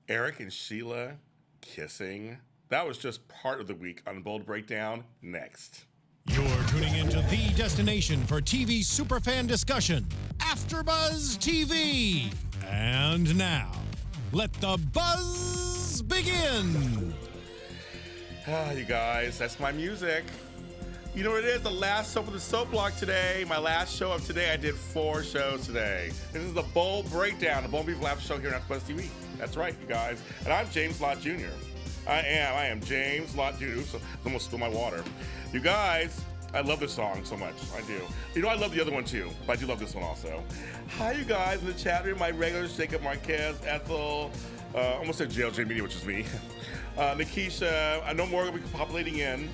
Eric and Sheila kissing. That was just part of the week on Bold Breakdown. Next. You're tuning into the destination for TV superfan discussion, AfterBuzz TV. And now, let the buzz begin. Ah, you guys, that's my music. You know what it is? The last soap of the soap block today. My last show of today. I did 4 shows today. This is the Bold Breakdown, the Bold Beef Laughter Show here on AfterBuzz TV. That's right, you guys. And I'm James Lott Jr. I am James Lott Jr. Oops, I almost spilled my water. You guys, I love this song so much. I do. You know, I love the other one too, but I do love this one also. Hi, you guys in the chat room. My regulars, Jacob Marquez, Ethel, almost said JLJ Media, which is me. Nikisha, I know more will be populating in.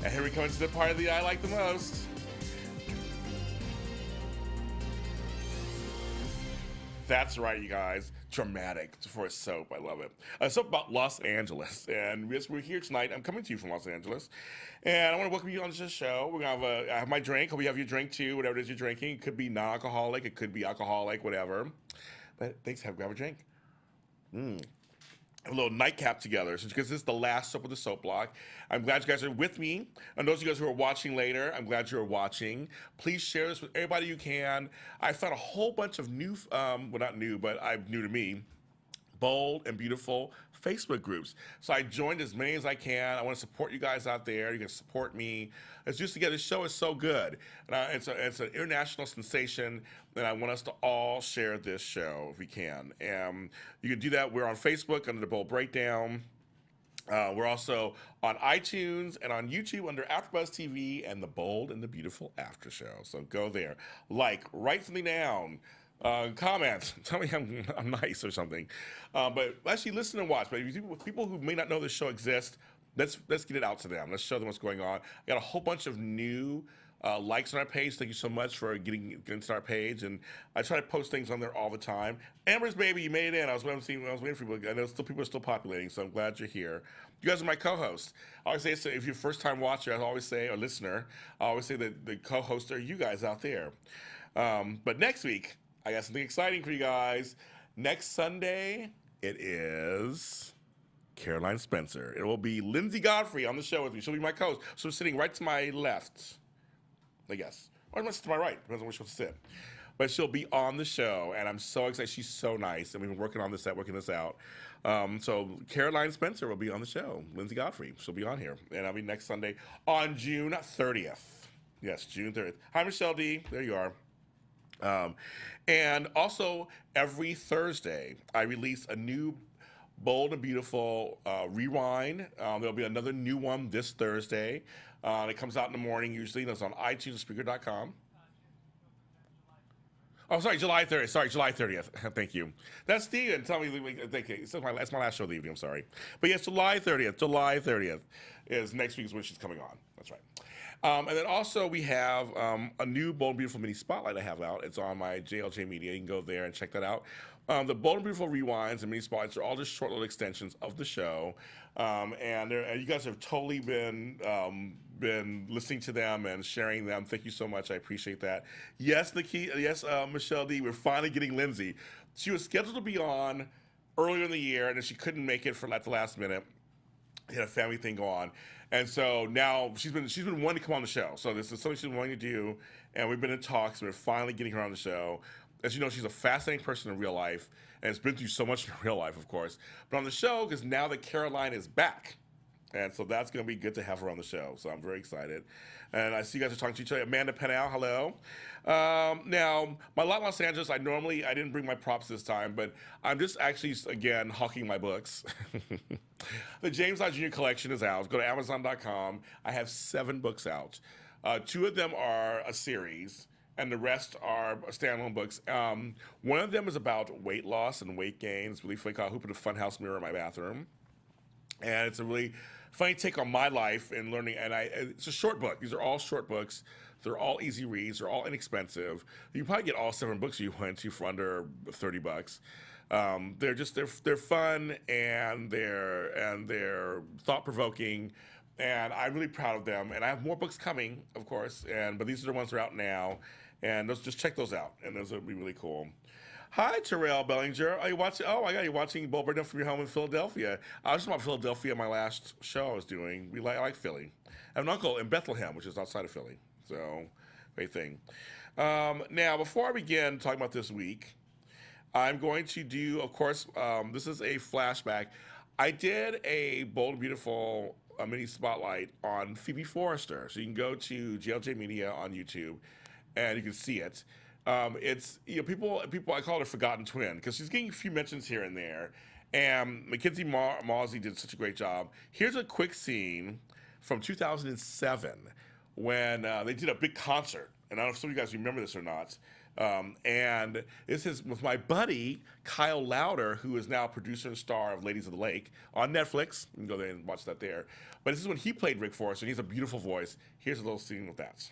And here we come into the part of the I like the most. That's right, you guys. Dramatic for a soap. I love it. A soap about Los Angeles. And we're here tonight. I'm coming to you from Los Angeles. And I want to welcome you on this show. We're going to have my drink. Hope you have your drink too, whatever it is you're drinking. It could be non-alcoholic. It could be alcoholic, whatever. But thanks. Grab a drink. A little nightcap together, because this is the last soap of the soap block. I'm glad you guys are with me. And those of you guys who are watching later, I'm glad you're watching. Please share this with everybody you can. I found a whole bunch of new, well, not new, but new to me, bold and beautiful Facebook groups. So I joined as many as I can. I want to support you guys out there. You can support me. It's just to get this show is so good. And it's an international sensation, and I want us to all share this show if we can. And you can do that. We're on Facebook under the Bold Breakdown. We're also on iTunes and on YouTube under AfterBuzz TV and the Bold and the Beautiful After Show. So go there. Write something down. Comment. Tell me I'm nice or something. But actually listen and watch. But if you people who may not know this show exists, let's get it out to them. Let's show them what's going on. I got a whole bunch of new likes on our page. Thank you so much for getting to our page. And I try to post things on there all the time. Amber's baby, you made it in. I was waiting for people. I know people are still populating, so I'm glad you're here. You guys are my co-hosts. I always say, so if you're a first-time watcher, I always say, or listener, I always say that the co-hosts are you guys out there. But next week, I got something exciting for you guys. Next Sunday, it is Caroline Spencer. It will be Lindsay Godfrey on the show with me. She'll be my co-host. So I'm sitting right to my left, I guess. Or to my right, depends on where she'll sit. But she'll be on the show, and I'm so excited. She's so nice, and we've been working this out. So Caroline Spencer will be on the show. Lindsay Godfrey, she'll be on here. And I'll be next Sunday on June 30th. Yes, June 30th. Hi, Michelle D. There you are. And also, every Thursday, I release a new Bold and Beautiful rewind. There'll be another new one this Thursday. It comes out in the morning, usually. It's on iTunes and Spreaker.com. Oh, sorry, July 30th. Sorry, July 30th. Thank you. That's Steven. Tell me, thank you. That's my last show of the evening. I'm sorry. But yes, July 30th. July 30th is next week's when she's coming on. That's right. And then also we have a new Bold and Beautiful mini spotlight I have out. It's on my JLJ Media. You can go there and check that out. The Bold and Beautiful rewinds and mini spotlights are all just short little extensions of the show. And you guys have totally been listening to them and sharing them. Thank you so much. I appreciate that. Yes, Michelle D. We're finally getting Lindsay. She was scheduled to be on earlier in the year, and then she couldn't make it at the last minute. She had a family thing go on. And so now she's been wanting to come on the show. So this is something she's been wanting to do, and we've been in talks, and we're finally getting her on the show. As you know, she's a fascinating person in real life, and has been through so much in real life, of course. But on the show, because now that Caroline is back, and so that's going to be good to have her on the show. So I'm very excited. And I see you guys are talking to each other. Amanda Pennell, hello. Now, my lot in Los Angeles, I didn't bring my props this time, but I'm just actually, again, hawking my books. The James Lott Jr. collection is out. Go to Amazon.com. I have 7 books out. 2 of them are a series, and the rest are standalone books. One of them is about weight loss and weight gain. It's really funny, called Who Put a Funhouse Mirror in My Bathroom? And it's a really funny take on my life and learning. And it's a short book. These are all short books. They're all easy reads. They're all inexpensive. You can probably get all 7 books you went to for under $30. They're fun, and they're thought provoking, and I'm really proud of them. And I have more books coming, of course. But these are the ones that are out now, and just check those out. And those will be really cool. Hi, Terrell Bellinger. Are you watching? Oh my God, you're watching Bo Burnham from your home in Philadelphia. I was just about Philadelphia my last show I was doing. I like Philly. I have an uncle in Bethlehem, which is outside of Philly. So, great thing. Now, before I begin talking about this week, I'm going to do, of course, this is a flashback. I did a Bold and Beautiful mini spotlight on Phoebe Forrester. So you can go to JLJ Media on YouTube and you can see it. It's, people, I call it a forgotten twin because she's getting a few mentions here and there. And Mackenzie Mawsey did such a great job. Here's a quick scene from 2007 when they did a big concert. And I don't know if some of you guys remember this or not. And this is with my buddy, Kyle Lowder, who is now producer and star of Ladies of the Lake on Netflix. You can go there and watch that there. But this is when he played Rick Forrester, and he has a beautiful voice. Here's a little scene with that.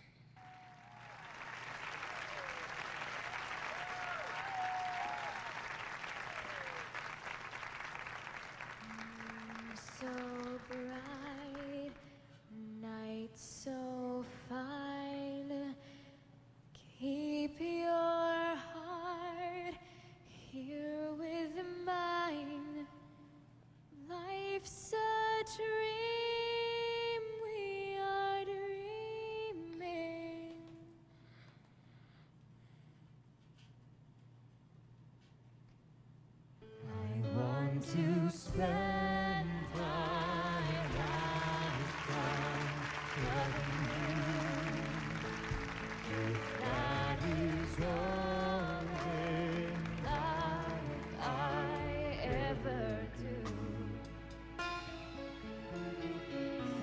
So bright, night so fine. Keep your heart here with mine. Life's a dream, we are dreaming. I want to spend my lifetime loving you. If that is all in life I ever do.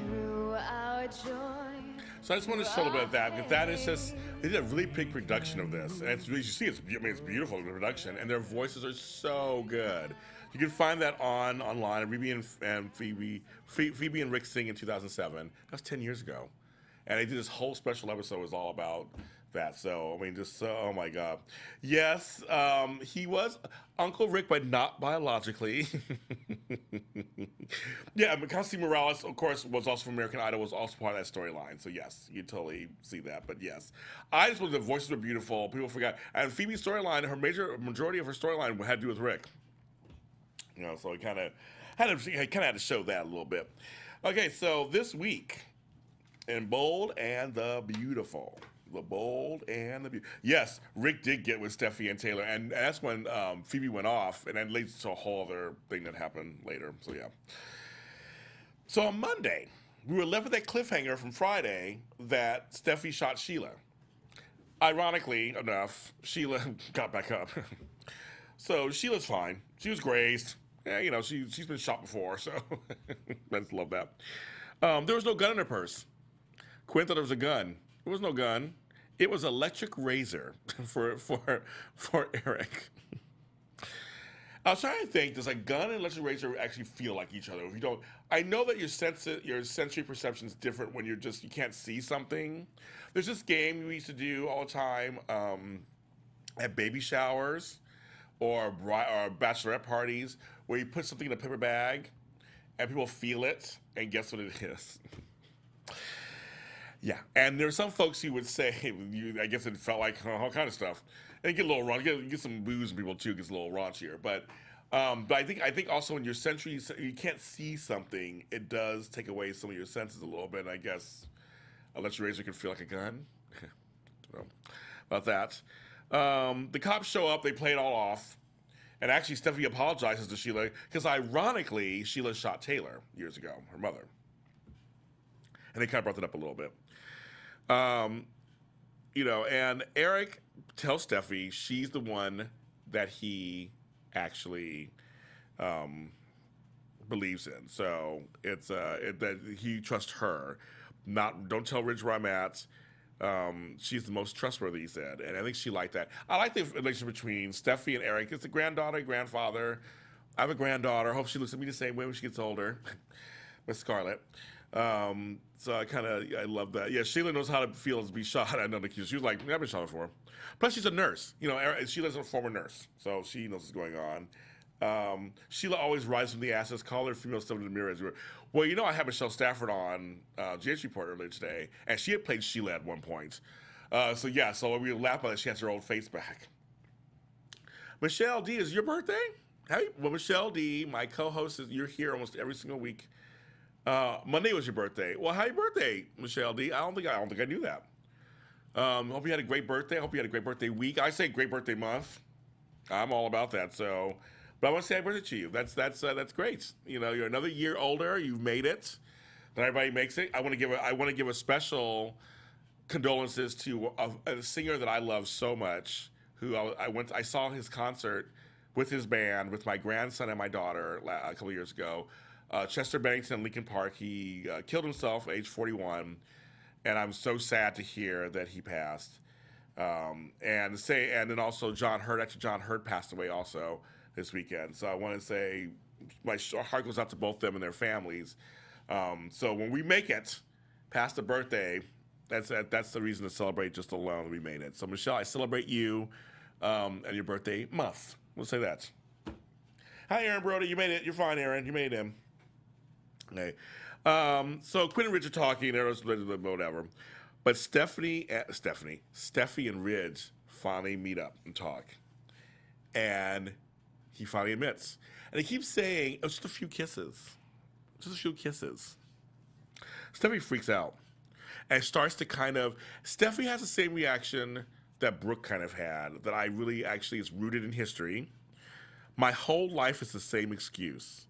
Through our joy. So I just want to show a little bit of that. But that is just, they did a really big production of this. And it's really, you see, it's beautiful, the production. And their voices are so good. You can find that online. Phoebe and Rick sing in 2007. That was 10 years ago. And they did this whole special episode was all about that. So, I mean, just, oh my God. Yes, he was Uncle Rick, but not biologically. Yeah, Constantine Morales, of course, was also from American Idol, was also part of that storyline. So, yes, you totally see that. But, yes, I just thought the voices were beautiful. People forgot. And Phoebe's storyline, majority of her storyline had to do with Rick. You know, so it kind of had to show that a little bit. Okay, so this week in Bold and the Beautiful. The Bold and the Beautiful. Yes, Rick did get with Steffi and Taylor, and that's when Phoebe went off, and that leads to a whole other thing that happened later. So, yeah. So on Monday, we were left with that cliffhanger from Friday that Steffi shot Sheila. Ironically enough, Sheila got back up. So Sheila's fine. She was grazed. Yeah, you know, she's been shot before, so I just love that. There was no gun in her purse. Quinn thought it was a gun. It was no gun. It was electric razor for Eric. I was trying to think, does a gun and electric razor actually feel like each other? If you don't, I know that your sensory perception is different when you can't see something. There's this game we used to do all the time at baby showers or bachelorette parties where you put something in a paper bag and people feel it and guess what it is. Yeah, and there are some folks who would say, I guess it felt like all kind of stuff. And you get a little raunch, you get some booze in people too, it gets a little raunchier. But I think also when your sensory, you can't see something, it does take away some of your senses a little bit. And I guess electric razor can feel like a gun. Don't know about that. The cops show up, they play it all off. And actually, Steffi apologizes to Sheila because ironically, Sheila shot Taylor years ago, her mother. And they kind of brought that up a little bit. And Eric tells Steffi she's the one that he actually believes in. So it's that he trusts her. Don't tell Ridge where I'm at. She's the most trustworthy, he said. And I think she liked that. I like the relationship between Steffi and Eric. It's a granddaughter, grandfather. I have a granddaughter. Hope she looks at me the same way when she gets older. With Scarlett. So I love that. Yeah, Sheila knows how to feel to be shot. I know the kid. She was like, I've been shot before. Plus, she's a nurse. You know, Sheila's a former nurse, so she knows what's going on. Sheila always rises from the ashes. Call her female stuff in the mirror. Well, you know, I had Michelle Stafford on GH Report earlier today, and she had played Sheila at one point. So we laugh about it. She has her old face back. Michelle D, is your birthday? Well, Michelle D, my co-host, you're here almost every single week. Monday was your birthday. Well, happy birthday, Michelle D. I don't think I knew that. Hope you had a great birthday. Hope you had a great birthday week. I say great birthday month. I'm all about that. So, but I want to say happy birthday to you. That's great. You know, you're another year older. You've made it. Not everybody makes it. I want to give a special condolences to a singer that I love so much. Who I saw his concert with his band with my grandson and my daughter a couple years ago. Chester Bennington, Lincoln Park. He killed himself at age 41, and I'm so sad to hear that he passed. And then also John Hurt. Actually, John Hurt passed away also this weekend. So I want to say my heart goes out to both them and their families. So when we make it past the birthday, that's the reason to celebrate just alone. We made it. So Michelle, I celebrate you and your birthday month. We'll say that. Hi, Aaron Brody. You made it. You're fine, Aaron. You made him. Okay. So Quinn and Ridge are talking. Whatever. But Steffi and Ridge finally meet up and talk. And he finally admits. And he keeps saying, oh, just a few kisses. Just a few kisses. Steffi freaks out. And starts to Steffi has the same reaction that Brooke kind of had, that I really actually is rooted in history. My whole life is the same excuse.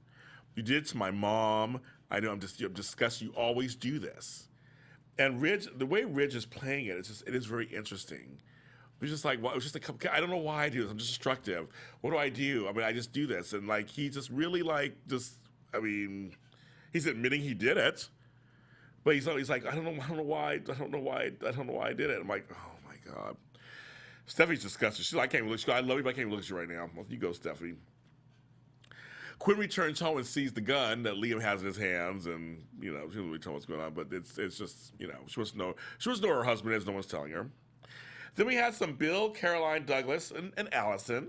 You did it to my mom. I know I'm disgusted. You always do this. And Ridge, the way Ridge is playing it, it is very interesting. It's just like, well, it was just I don't know why I do this. I'm just destructive. What do? I mean, I just do this. And like, he just really he's admitting he did it. But he's like, I don't know why I did it. I'm like, oh my God. Steffi's disgusted. She's like, I can't even look. She goes, I love you, but I can't even look at you right now. Well, you go, Steffi. Quinn returns home and sees the gun that Liam has in his hands, and she doesn't really tell what's going on, but it's just, she wants to know who her husband is. No one's telling her. Then we had some Bill, Caroline, Douglas, and Allison.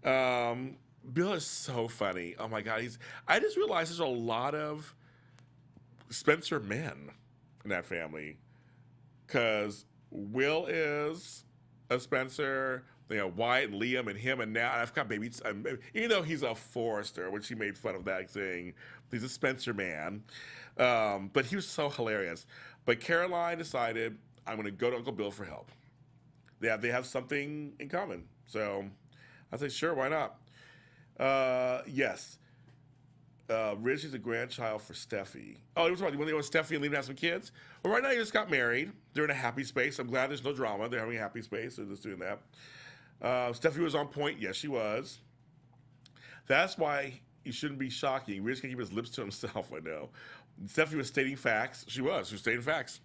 Bill is so funny. Oh my God, I just realized there's a lot of Spencer men in that family, because Will is a Spencer, Wyatt and Liam and him, and now I've got babies. Even though he's a Forrester, which he made fun of that, saying he's a Spencer man, but he was so hilarious. But Caroline decided, I'm going to go to Uncle Bill for help. They have something in common, so I say sure, why not? Yes. Ridge is a grandchild for Steffi. Oh, it was right. When they were Steffi and Liam have some kids. Well, right now, they just got married. They're in a happy space. I'm glad there's no drama. They're having a happy space. They're just doing that. Steffi was on point. Yes, she was. That's why it shouldn't be shocking. Ridge can keep his lips to himself, I know. Steffi was stating facts. She was stating facts.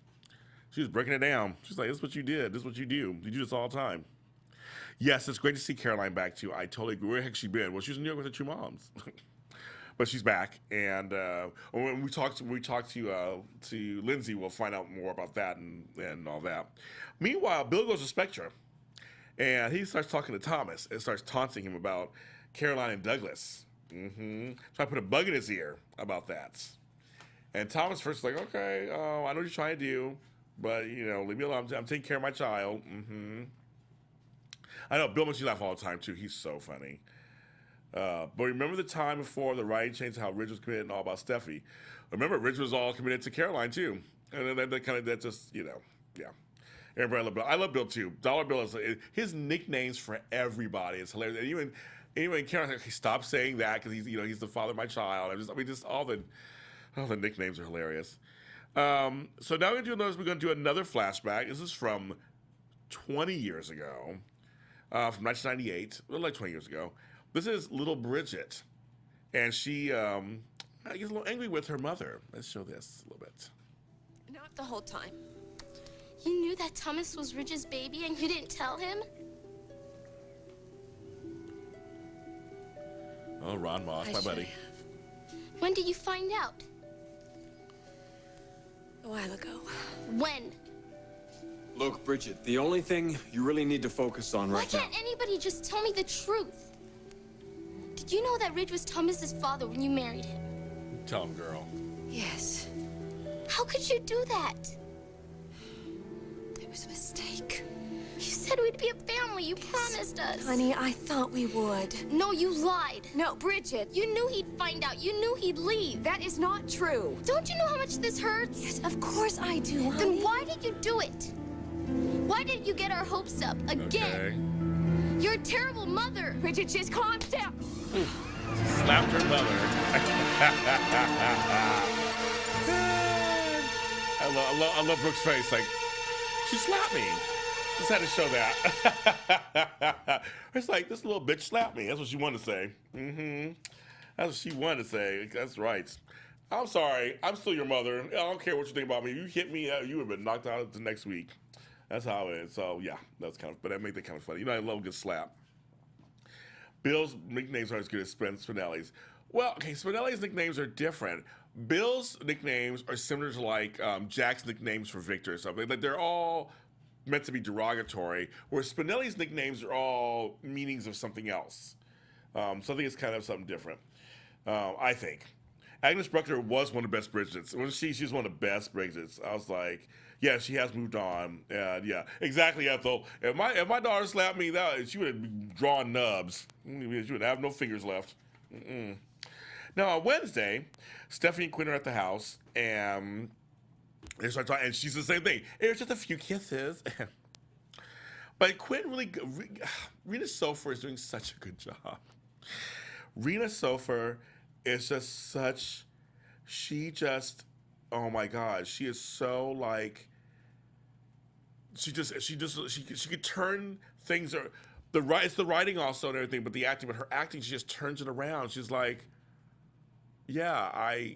She was breaking it down. She's like, this is what you did. This is what you do. You do this all the time. Yes, it's great to see Caroline back, too. I totally agree. Where the heck she been? Well, she was in New York with her two moms. But she's back, and when we talk to Lindsay, we'll find out more about that and all that. Meanwhile, Bill goes to Spectra, and he starts talking to Thomas and starts taunting him about Caroline and Douglas. So I put a bug in his ear about that. And Thomas first is like, okay, I know what you're trying to do, but leave me alone. I'm taking care of my child. I know Bill makes you laugh all the time too. He's so funny. But remember the time before the writing changed, how Ridge was committed and all about Steffi. Remember, Ridge was all committed to Caroline too, and then that just yeah. Everybody love Bill. I love Bill too. Dollar Bill is his nicknames for everybody. It's hilarious. And even Caroline, like, stop saying that because he's the father of my child. Just all the nicknames are hilarious. So now we're going to do another flashback. This is from 20 years ago, from 1998, like 20 years ago. This is little Bridget, and she gets a little angry with her mother. Let's show this a little bit. Not the whole time. You knew that Thomas was Ridge's baby and you didn't tell him? Oh, Ron Moss, my buddy. When did you find out? A while ago. When? Look, Bridget, the only thing you really need to focus on right now... Why can't anybody just tell me the truth? Did you know that Ridge was Thomas's father when you married him? Tell him, girl. Yes. How could you do that? It was a mistake. You said we'd be a family. You promised us. Honey, I thought we would. No, you lied. No, Bridget. You knew he'd find out. You knew he'd leave. That is not true. Don't you know how much this hurts? Yes, of course I do, honey. Then why did you do it? Why did you get our hopes up again? You're a terrible mother. Bridget, just calm down. Slapped her mother. I love Brooke's face. Like, she slapped me. Just had to show that. It's like, this little bitch slapped me. That's what she wanted to say. That's what she wanted to say. That's right. I'm sorry. I'm still your mother. I don't care what you think about me. You hit me, you would have been knocked out the next week. That's how it is. So, yeah, that's kind of, but that made that kind of funny. You know, I love a good slap. Bill's nicknames aren't as good as Spinelli's. Well, okay, Spinelli's nicknames are different. Bill's nicknames are similar to like Jack's nicknames for Victor or something. Like they're all meant to be derogatory, whereas Spinelli's nicknames are all meanings of something else. So I think it's kind of something different. I think. Agnes Bruckner was one of the best Bridgets. When she was one of the best Bridgets, I was like, yeah, she has moved on. And yeah, exactly, Ethel. If my daughter slapped me, she would have drawn nubs. She would have no fingers left. Now on Wednesday, Stephanie and Quinn are at the house, and they start talking, and she says the same thing. It was just a few kisses. But Quinn Rena Sofer is doing such a good job. Rena Sofer is just oh my God, she is so like, she could turn things, it's the writing also and everything, but the acting, but her acting, she just turns it around. She's like, yeah, I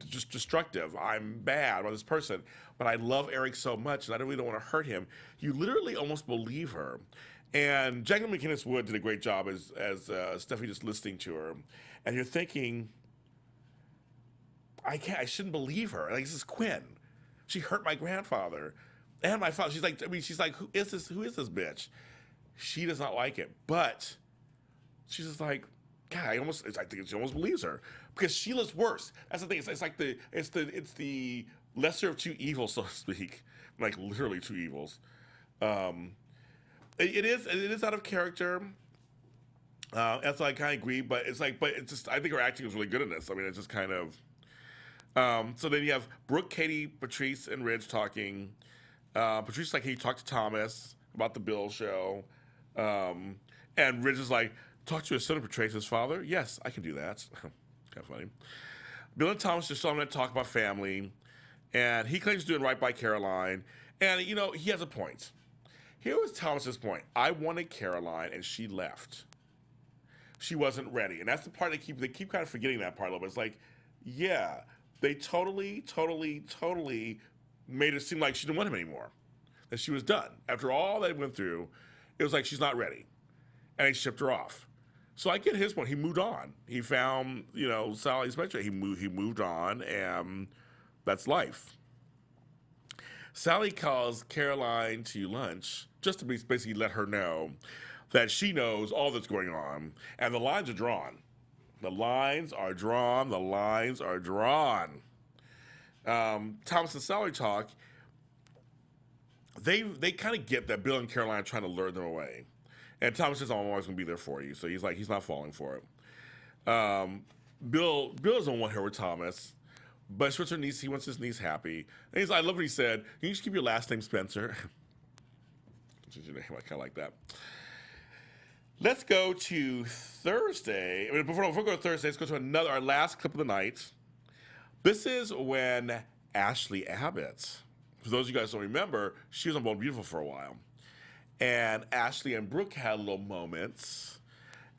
just destructive. I'm bad about this person, but I love Eric so much, and I really don't want to hurt him. You literally almost believe her. And Jacqueline McInnes Wood did a great job as Stephanie just listening to her, and you're thinking, I shouldn't believe her. Like, this is Quinn. She hurt my grandfather and my father. She's like, who is this bitch? She does not like it, but she's just like, God, I think she almost believes her because Sheila's worse. That's the thing. It's the lesser of two evils, so to speak. Like literally two evils. It is out of character. That's I kind of agree, but it's just I think her acting was really good in this. I mean, it's just kind of. So then you have Brooke, Katie, Patrice, and Ridge talking. Patrice is like, hey, you talk to Thomas about the Bill show, and Ridge is like, talk to his son and Patrice, his father. Yes, I can do that. Kind of funny. Bill and Thomas just saw him talk about family, and he claims he's doing right by Caroline, and he has a point. Here was Thomas's point. I wanted Caroline, and she left. She wasn't ready, and that's the part they keep kind of forgetting that part a little bit. It's like, yeah, they totally made it seem like she didn't want him anymore, that she was done. After all they went through, it was like she's not ready, and he shipped her off. So I get his point. He moved on. He found, Sally's mentor. He moved on, and that's life. Sally calls Caroline to lunch just to basically let her know that she knows all that's going on, and the lines are drawn. The lines are drawn. The lines are drawn. Thomas and Sally talk. They kind of get that Bill and Caroline are trying to lure them away. And Thomas says, oh, I'm always going to be there for you. So he's like, he's not falling for it. Bill doesn't want her with Thomas, but he wants his niece happy. And I love what he said. Can you just keep your last name Spencer? I kind of like that. Let's go to Thursday. Before we go to Thursday, let's go to our last clip of the night. This is when Ashley Abbott, for those of you guys who don't remember, she was on Bold and Beautiful for a while. And Ashley and Brooke had little moments.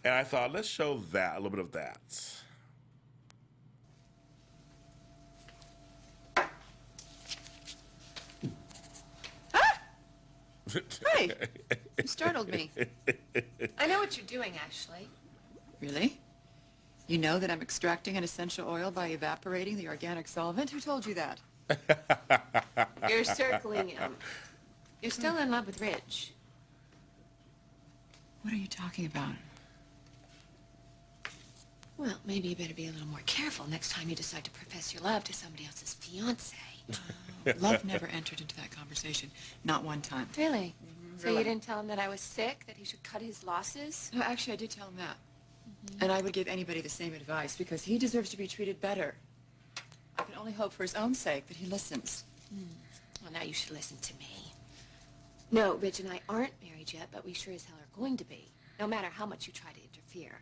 And I thought, let's show a little bit of that. Hey, you startled me. I know what you're doing, Ashley. Really? You know that I'm extracting an essential oil by evaporating the organic solvent? Who told you that? You're circling him. You're still in love with Ridge. What are you talking about? Well, maybe you better be a little more careful next time you decide to profess your love to somebody else's fiancé. Love never entered into that conversation. Not one time. Really? So really. you didn't tell him that I was sick, that he should cut his losses? No, actually, I did tell him that. And I would give anybody the same advice because he deserves to be treated better. I can only hope for his own sake that he listens. Well, now you should listen to me. No, Ridge and I aren't married yet, but we sure as hell are going to be, no matter how much you try to interfere.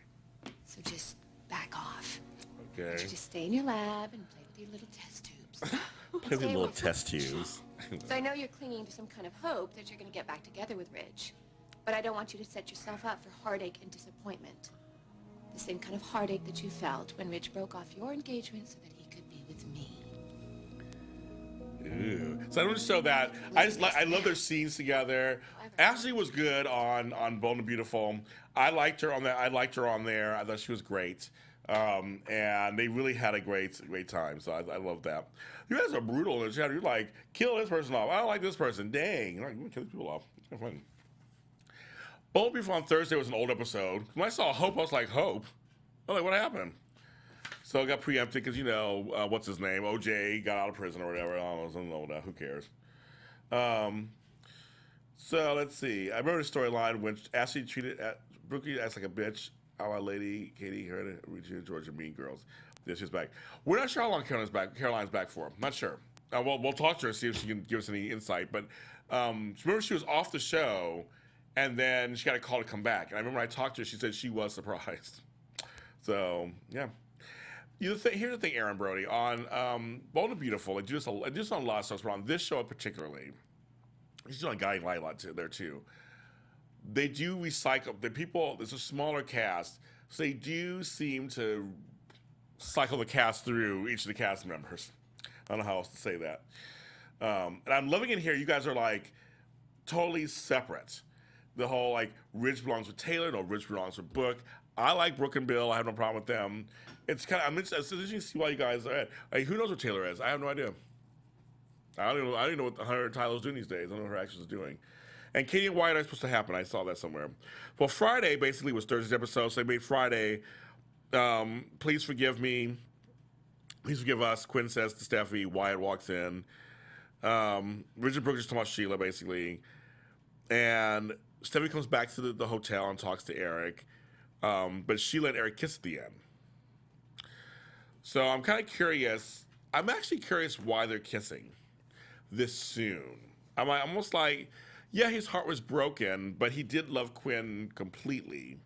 So just back off. Okay. You just stay in your lab and play with your little test tubes. Play with little test tubes. So I know you're clinging to some kind of hope that you're going to get back together with Ridge. But I don't want you to set yourself up for heartache and disappointment. The same kind of heartache that you felt when Ridge broke off your engagement so that he could be with me. Ooh. So I don't show that. I love their scenes together. Ashley was good on Bold and Beautiful. I liked her on that. I liked her on there. I thought she was great. And they really had a great time. So I love that. You guys are brutal in the chat. You're like, kill this person off. I don't like this person. Dang. You're like, you kill these people off. It's fun. Bold and Beautiful on Thursday was an old episode. When I saw Hope, I was like, Hope? I was like, what happened? So it got preempted because, you know, what's his name? OJ got out of prison or whatever. I don't know that. Who cares? So let's see. I remember the storyline when Ashley treated Brooke as like a bitch. Our lady, Katie, heard it, Georgia, Mean Girls. Yeah, she's back. We're not sure how long Caroline's back for. Not sure. We'll talk to her, see if she can give us any insight. But remember, she was off the show, and then she got a call to come back. And I remember I talked to her. She said she was surprised. So yeah. Here's the thing, Aaron Brody, on Bold and Beautiful. I do this on a lot of shows, but on this show particularly, she's on Guiding Light a lot there too. They do recycle the people. There's a smaller cast, so they do seem to cycle the cast through each of the cast members. I don't know how else to say that. And I'm loving it here. You guys are like totally separate. The whole like Ridge belongs with Taylor, no, Ridge belongs with Brooke. I like Brooke and Bill. I have no problem with them. It's kind of it's interesting to see why you guys are at. Like, who knows what Taylor is? I have no idea. I don't even know what her Tyler's doing these days. I don't know what her actress is doing. And Katie and Wyatt are supposed to happen. I saw that somewhere. Well, Friday basically was Thursday's episode, so they made Friday. Please forgive me. Please forgive us. Quinn says to Steffi. Wyatt walks in. Ridge and Brooke just talking about Sheila, basically. And Steffi comes back to the hotel and talks to Eric. But Sheila and Eric kiss at the end. So I'm kind of curious. I'm actually curious why they're kissing this soon. I'm almost like, yeah, his heart was broken, but he did love Quinn completely.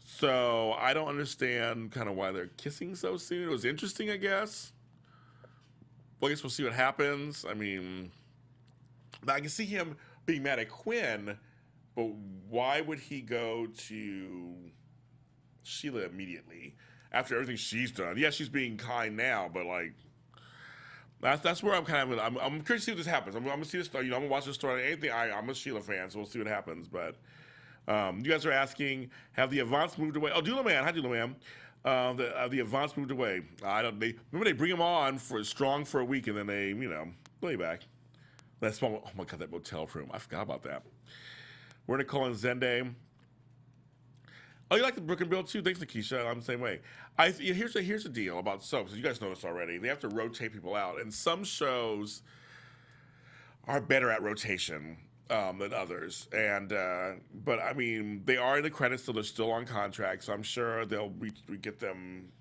So I don't understand kind of why they're kissing so soon. It was interesting, I guess. Well, I guess we'll see what happens. I mean, I can see him being mad at Quinn, but why would he go to Sheila immediately after everything she's done? Yeah, she's being kind now, but like that's where I'm kind of. I'm curious to see what this happens. I'm gonna see this. I'm gonna watch this story. Anything. I'm a Sheila fan, so we'll see what happens. But you guys are asking, have the Avants moved away? Oh, Dula Man, hi Dula Man. The Avants moved away. I don't. Remember they bring them on for strong for a week, and then they play back. That's small. Oh my God, that motel room. I forgot about that. We're Nicole and Zende. Oh, you like the Brooke and Bill too? Thanks, Nikisha. I'm the same way. Here's the deal about soaps. You guys know this already. They have to rotate people out, and some shows are better at rotation than others. And but I mean, they are in the credits, so they're still on contract. So I'm sure they'll we get them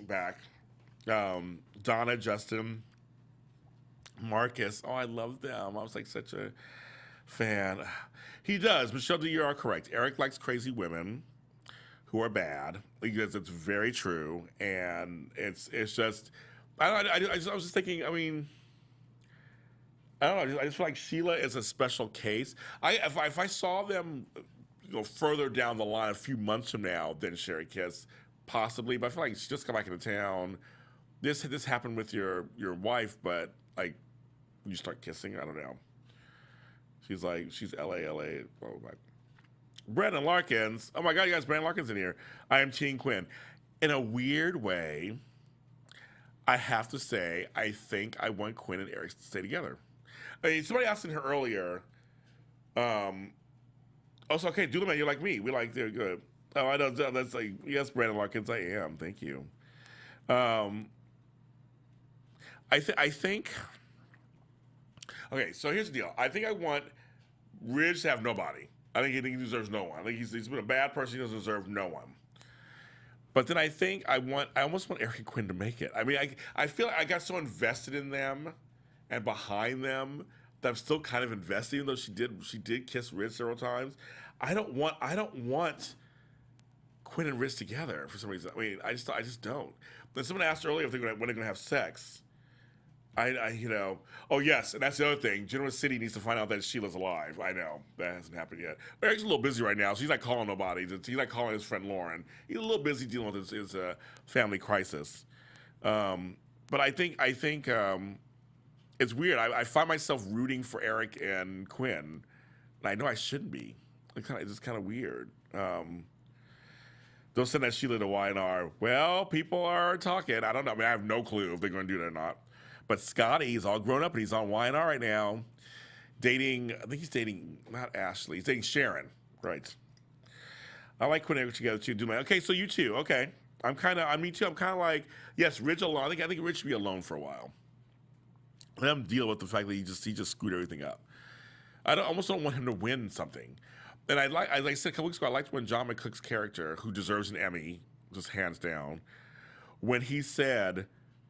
back. Donna, Justin, Marcus. Oh, I love them. I was like such a fan. He does. Michelle, you are correct. Eric likes crazy women who are bad, because it's very true, and it's just I was just thinking. I mean, I don't know. I just feel like Sheila is a special case. If I saw them further down the line, a few months from now, than Sherry Kiss, possibly. But I feel like she just got back into town. This happened with your wife, but like you start kissing. I don't know. She's LA. Oh my. Brandon Larkins. Oh my God, you guys, Brandon Larkins in here. I am Team Quinn. In a weird way, I have to say, I think I want Quinn and Eric to stay together. I mean, somebody asked in here earlier, also, okay, Dula Man, you're like me. We like, they're good. Oh, I know, that's like, yes, Brandon Larkins, I am. Thank you. I think Okay, so here's the deal. I think I want Ridge to have nobody. I think he deserves no one. I think he's been a bad person. He doesn't deserve no one. But then I think I almost want Eric and Quinn to make it. I mean, I feel like I got so invested in them and behind them that I'm still kind of invested, even though she did kiss Ridge several times. I don't want Quinn and Ridge together for some reason. I mean, I just don't. Then someone asked earlier when they're gonna have sex. Oh yes, and that's the other thing. Genoa City needs to find out that Sheila's alive. I know that hasn't happened yet. Eric's a little busy right now, so he's not calling nobody. He's not calling his friend Lauren. He's a little busy dealing with his family crisis. But I think it's weird. I find myself rooting for Eric and Quinn, and I know I shouldn't be. It's just kind of weird. They'll send that Sheila to Y&R. Well, people are talking. I don't know. I mean, I have no clue if they're going to do that or not. But Scotty, he's all grown up and he's on Y&R right now, dating. I think he's dating not Ashley. He's dating Sharon, right? I like Quinn and Eric together too. Okay, so you too. Okay, me too. I'm kind of like, yes, Ridge alone. I think Ridge should be alone for a while. Let him deal with the fact that he just screwed everything up. I almost don't want him to win something. And as I said a couple weeks ago, I liked when John McCook's character, who deserves an Emmy, just hands down, when he said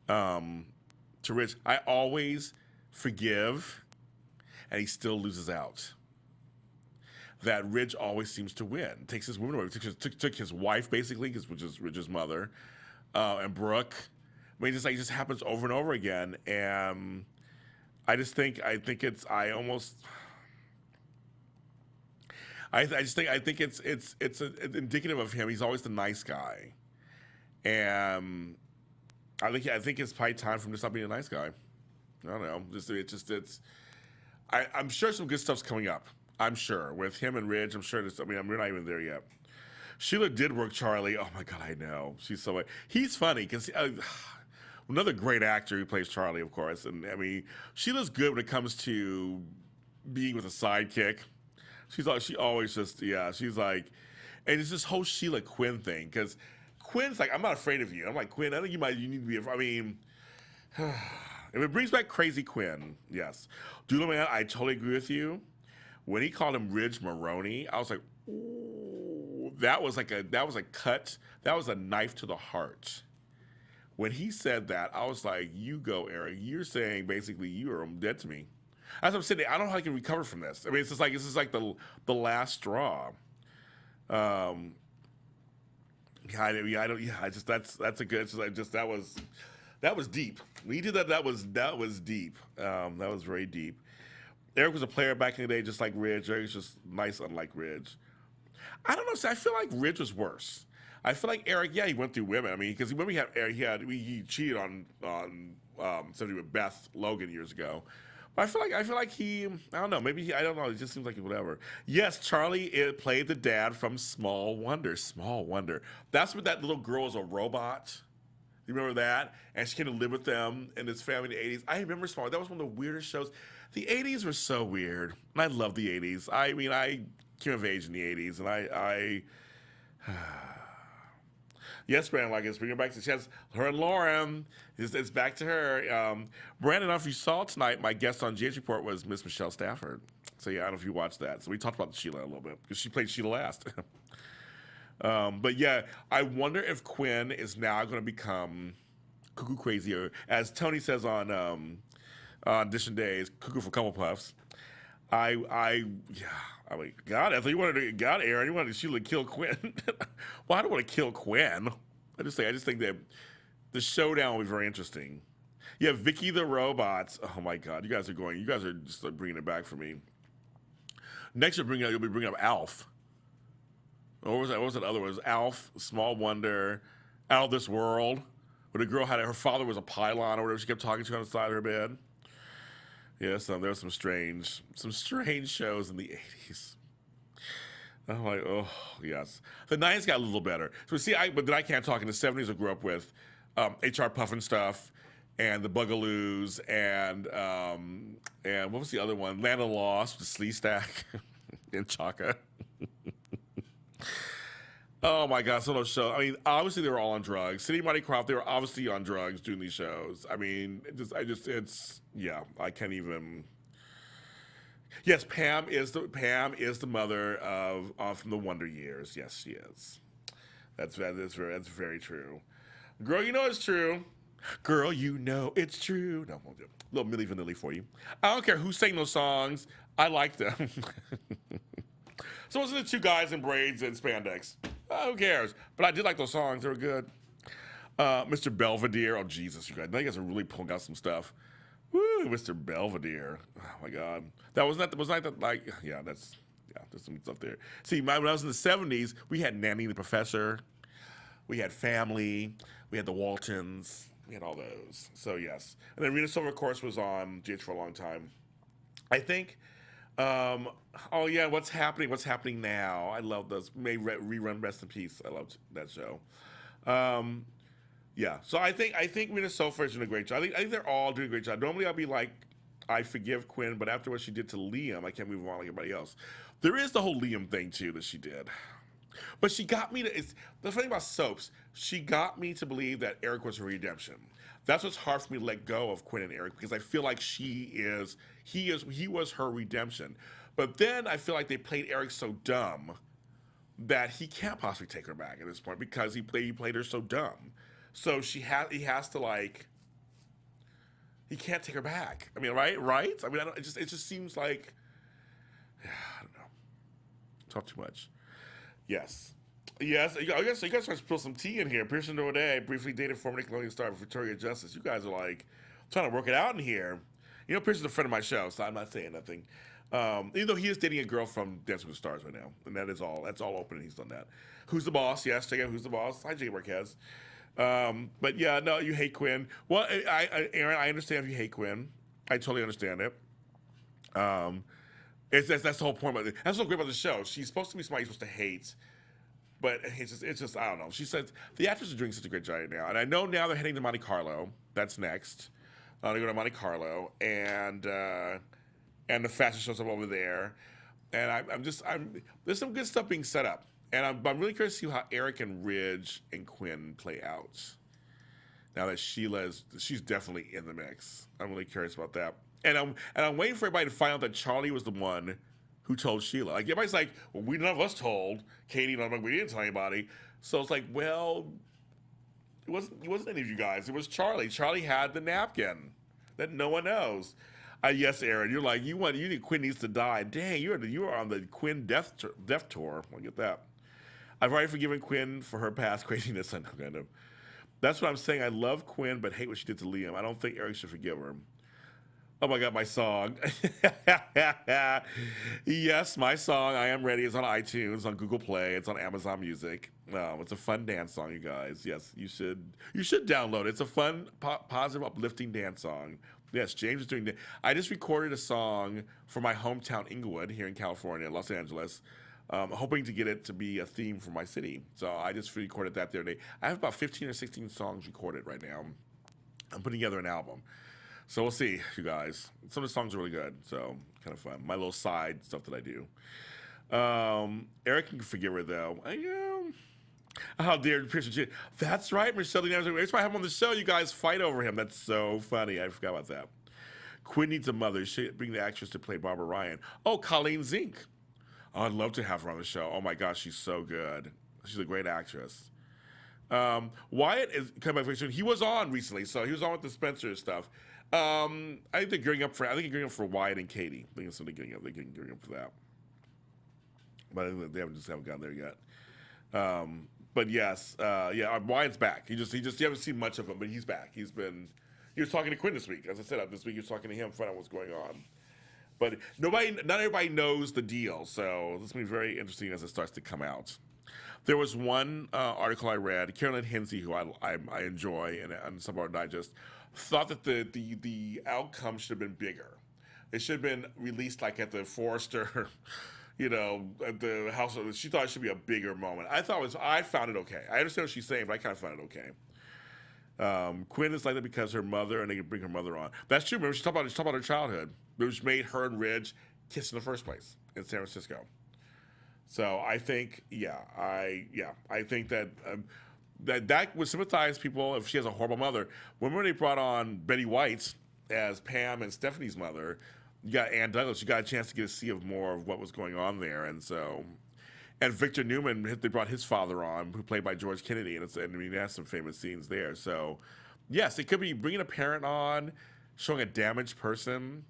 to Ridge, I always forgive, and he still loses out. That Ridge always seems to win. Takes his woman away. Took his wife, basically, which is Ridge's mother, and Brooke. I mean, it just happens over and over again. And I think it's indicative of him. He's always the nice guy, and I think it's probably time for him to stop being a nice guy. I don't know. I'm sure some good stuff's coming up. I'm sure with him and Ridge. I'm sure. We're not even there yet. Sheila did work Charlie. Oh my God, I know. He's funny because another great actor who plays Charlie, of course. And I mean, Sheila's good when it comes to being with a sidekick. She always she's like, and it's this whole Sheila Quinn thing because Quinn's like, I'm not afraid of you. I'm like, Quinn, I think you need to be afraid. I mean, if it brings back Crazy Quinn, yes. Doodle Man, I totally agree with you. When he called him Ridge Maroney, I was like, ooh, that was a cut. That was a knife to the heart. When he said that, I was like, you go, Eric. You're saying basically you are dead to me. As I'm sitting there, I don't know how I can recover from this. I mean, this is like the last straw. That was deep. When he did that, that was deep. That was very deep. Eric was a player back in the day, just like Ridge. Eric was just nice, unlike Ridge. I don't know. See, I feel like Ridge was worse. I feel like Eric, he went through women. I mean, because when we had Eric, he cheated on somebody with Beth Logan years ago. But I feel like he, I don't know, I don't know, it just seems like whatever. Yes, Charlie played the dad from Small Wonder. Small Wonder. That's when that little girl was a robot. You remember that? And she came to live with them and his family in the 80s. I remember Small Wonder. That was one of the weirdest shows. The 80s were so weird. And I love the 80s. I mean, I came of age in the 80s, and I yes, Brandon, like it's bringing her back. She has her and Lauren. It's back to her. Brandon, if you saw tonight, my guest on Jay's Report was Miss Michelle Stafford. So yeah, I don't know if you watched that. So we talked about Sheila a little bit because she played Sheila last. But yeah, I wonder if Quinn is now going to become cuckoo crazy, or as Tony says on Audition Days, cuckoo for couple puffs. I mean, God, I thought you wanted to, God, Aaron, you wanted Sheila to kill Quinn. Well, I don't want to kill Quinn. I just think that the showdown will be very interesting. Yeah, Vicky the Robots. Oh my God, you guys are just like bringing it back for me. Next, you'll be bringing up Alf. What was that other one? It was Alf, Small Wonder, Out of This World, where the girl her father was a pylon or whatever. She kept talking to on the side of her bed. Yeah, so there were some strange shows in the 80s. I'm like, oh, yes. The 90s got a little better. So see, but then I can't talk in the 70s. I grew up with HR Puffin stuff and the Bugaloos and what was the other one? Land of Lost, the Slee Stack and Chaka. Oh my God, some of those shows. I mean, obviously they were all on drugs. City Marty Croft, they were obviously on drugs doing these shows. I mean, I can't even. Yes, Pam is the mother of from the Wonder Years. Yes, she is. That's very true. Girl, you know it's true. Girl, you know it's true. No, won't do. Little Milli Vanilli for you. I don't care who sang those songs. I like them. So it wasn't the two guys in braids and spandex. Who cares? But I did like those songs. They were good. Mr. Belvedere. Oh, Jesus, you guys. Now you guys are really pulling out some stuff. Woo, Mr. Belvedere. Oh, my God. That was not that, like, there's some stuff there. See, when I was in the 70s, we had Nanny the Professor. We had Family. We had the Waltons. We had all those. So, yes. And then Rita Silver, of course, was on GH for a long time. I think... What's happening? What's happening now? I love those. May rerun Rest in Peace. I loved that show. So I think Rita Sofer is doing a great job. I think they're all doing a great job. Normally I'll be like, I forgive Quinn, but after what she did to Liam, I can't move on like everybody else. There is the whole Liam thing too that she did. But she got me to, the funny thing about soaps, she got me to believe that Eric was her redemption. That's what's hard for me to let go of Quinn and Eric, because I feel like he was her redemption. But then I feel like they played Eric so dumb that he can't possibly take her back at this point, because he played her so dumb. So he has to, like, he can't take her back. I mean, right? I mean, it just seems like, I don't know. Talk too much. Yes. I guess you guys trying to spill some tea in here. Pearson O'Day briefly dated former Nickelodeon star Victoria Justice. You guys are like trying to work it out in here. You know, Pearson's a friend of my show, so I'm not saying nothing. Even though he is dating a girl from Dancing with the Stars right now, and that's all open, and he's done that. Who's the Boss? Yes, check out Who's the Boss. Hi, Jay Marquez. But yeah, no, you hate Quinn. Well, Aaron, I understand if you hate Quinn. I totally understand it. That's the whole point. That's what's great about the show. She's supposed to be somebody you're supposed to hate. But it's just I don't know. She said the actors are doing such a great job right now, and I know now they're heading to Monte Carlo. That's next. They go to Monte Carlo, and the fashion shows up over there, and there's some good stuff being set up, and I'm really curious to see how Eric and Ridge and Quinn play out. Now that she's definitely in the mix. I'm really curious about that, and I'm waiting for everybody to find out that Charlie was the one who told Sheila. Like, everybody's like, well, none of us told. Katie, none of us, we didn't tell anybody. So it's like, well, it wasn't any of you guys. It was Charlie. Charlie had the napkin that no one knows. Yes, Aaron, you're like, you think Quinn needs to die. Dang, you are on the Quinn death tour. Look at that. I've already forgiven Quinn for her past craziness. Kind of. That's what I'm saying. I love Quinn, but hate what she did to Liam. I don't think Eric should forgive her. Oh my God, my song. Yes, my song, I Am Ready, is on iTunes, on Google Play, it's on Amazon Music. It's a fun dance song, you guys. Yes, you should download it. It's a fun, positive, uplifting dance song. Yes, James is doing that. I just recorded a song for my hometown, Inglewood, here in California, Los Angeles, hoping to get it to be a theme for my city. So I just recorded that the other day. I have about 15 or 16 songs recorded right now. I'm putting together an album. So we'll see, you guys. Some of the songs are really good, so kind of fun. My little side stuff that I do. Eric can forgive her, though. How dare Pearson? That's right, Michelle. That's why I have him on the show. You guys fight over him. That's so funny. I forgot about that. Quinn needs a mother. She should bring the actress to play Barbara Ryan. Oh, Colleen Zink. Oh, I'd love to have her on the show. Oh, my gosh, she's so good. She's a great actress. Wyatt is coming back. He was on recently, so he was on with the Spencer stuff. I think they're gearing up for Wyatt and Katie. I think it's something gearing up. They're gearing up for that. But I think they haven't gotten there yet. But yes, Wyatt's back. You haven't seen much of him, but he's back. He was talking to Quinn this week. As I said, this week he was talking to him, finding out what's going on. But not everybody knows the deal, so this will be very interesting as it starts to come out. There was one article I read. Carolyn Hinsey, who I enjoy, and on some of our digest, thought that the outcome should have been bigger. It should have been released like at the Forrester, at the house. She thought it should be a bigger moment. I found it okay. I understand what she's saying, but I kind of found it okay. Quinn is like that because her mother, and they can bring her mother on. That's true. Remember, she talked about her childhood, which made her and Ridge kiss in the first place in San Francisco. So I think, I think that that would sympathize people if she has a horrible mother. When they brought on Betty White as Pam and Stephanie's mother, you got Ann Douglas. You got a chance to get a see of more of what was going on there, and so. And Victor Newman, they brought his father on, who played by George Kennedy, and I mean, has some famous scenes there. So, yes, it could be bringing a parent on, showing a damaged person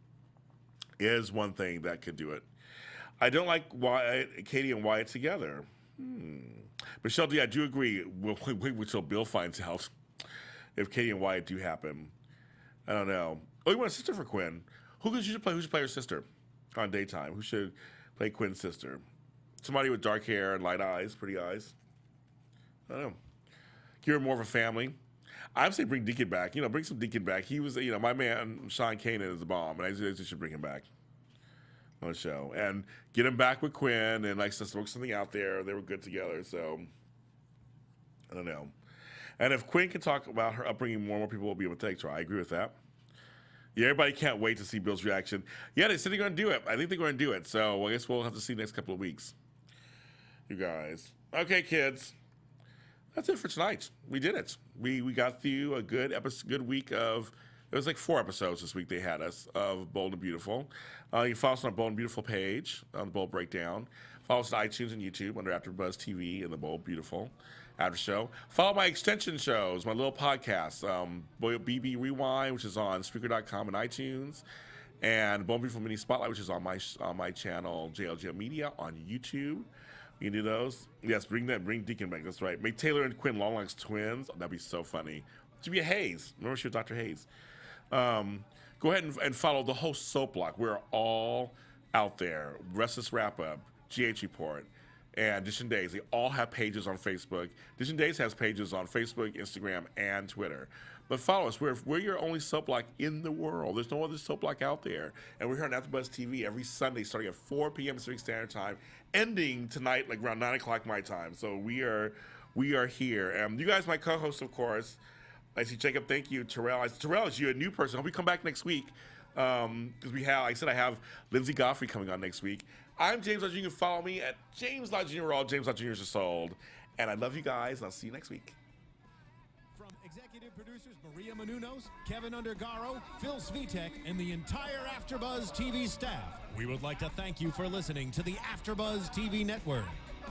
is one thing that could do it. I don't like Katie and Wyatt together. Michelle D, I do agree. We'll wait until Bill finds out if Katie and Wyatt do happen. I don't know. Oh, you want a sister for Quinn? Who should play her sister on daytime? Who should play Quinn's sister? Somebody with dark hair and light eyes, pretty eyes. I don't know. Give her more of a family. I'd say bring Deacon back. Bring some Deacon back. He was, my man, Sean Kanan is a bomb, and I just should bring him back on the show. And get him back with Quinn and, smoke something out there. They were good together, so I don't know. And if Quinn can talk about her upbringing, more people will be able to take her. I agree with that. Yeah, everybody can't wait to see Bill's reaction. Yeah, they said they're going to do it. I think they're going to do it, so I guess we'll have to see the next couple of weeks. You guys. Okay, kids. That's it for tonight. We did it. We got through a good week of, it was 4 episodes this week they had us of Bold and Beautiful. You can follow us on our Bold and Beautiful page, on the Bold Breakdown. Follow us on iTunes and YouTube under AfterBuzz TV and the Bold Beautiful After Show. Follow my extension shows, my little podcasts, BB Rewind, which is on Spreaker.com and iTunes, and Bold and Beautiful Mini Spotlight, which is on my channel, JLJ Media, on YouTube. You can do those. Yes, bring Deacon back. That's right. Make Taylor and Quinn long legs twins. Oh, that'd be so funny. Jimmy Hayes. Remember she was Dr. Hayes. Go ahead and follow the whole soap block. We're all out there. Restless Wrap Up, GH Report, and Dish and Days. They all have pages on Facebook. Dish and Days has pages on Facebook, Instagram, and Twitter. But follow us. We're your only soap block in the world. There's no other soap block out there. And we're here on AfterBuzz TV every Sunday, starting at 4 p.m. Pacific Standard Time, ending tonight around 9 o'clock my time. So we are here. You guys, my co-hosts, of course. I see Jacob. Thank you, Terrell. Terrell, is you a new person? I hope you come back next week. Because I have Lindsay Godfrey coming on next week. I'm James Lott Jr. You can follow me at James Lott Jr. All James Lott Jr.'s are sold. And I love you guys, and I'll see you next week. From executive producers Maria Menounos, Kevin Undergaro, Phil Svitek, and the entire AfterBuzz TV staff, we would like to thank you for listening to the AfterBuzz TV network.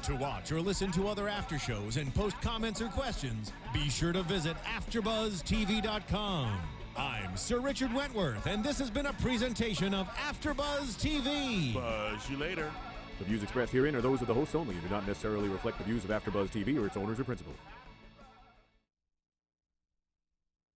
To watch or listen to other after shows and post comments or questions, be sure to visit AfterBuzzTV.com. I'm Sir Richard Wentworth, and this has been a presentation of AfterBuzz TV. Buzz you later. The views expressed herein are those of the hosts only and do not necessarily reflect the views of AfterBuzz TV or its owners or principals.